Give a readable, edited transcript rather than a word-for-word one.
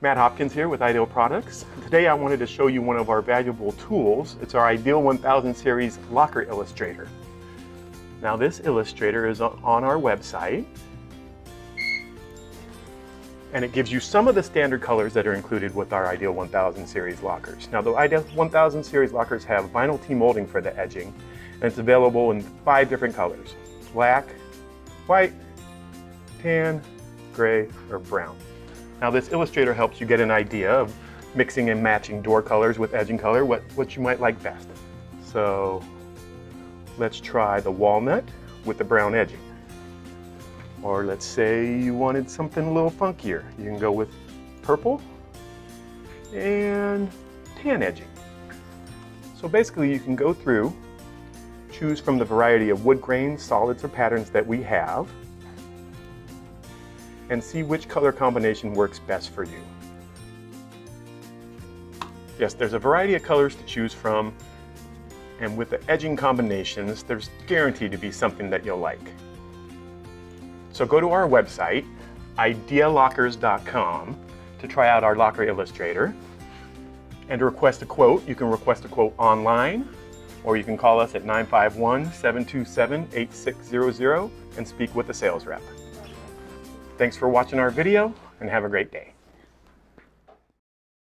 Matt Hopkins here with Ideal Products. Today I wanted to show you one of our valuable tools. It's our Ideal 1000 series locker illustrator. Now this illustrator is on our website, and it gives you some of the standard colors that are included with our Ideal 1000 series lockers. Now the Ideal 1000 series lockers have vinyl T molding for the edging, and it's available in 5 different colors: black, white, tan, gray, or brown. Now this illustrator helps you get an idea of mixing and matching door colors with edging color, what you might like best. So let's try the walnut with the brown edging. Or let's say you wanted something a little funkier. You can go with purple and tan edging. So basically you can go through, choose from the variety of wood grains, solids, or patterns that we have, and see which color combination works best for you. Yes, there's a variety of colors to choose from, and with the edging combinations, there's guaranteed to be something that you'll like. So go to our website, idealockers.com, to try out our locker illustrator. And to request a quote, you can request a quote online, or you can call us at 951-727-8600 and speak with a sales rep. Thanks for watching our video, and have a great day.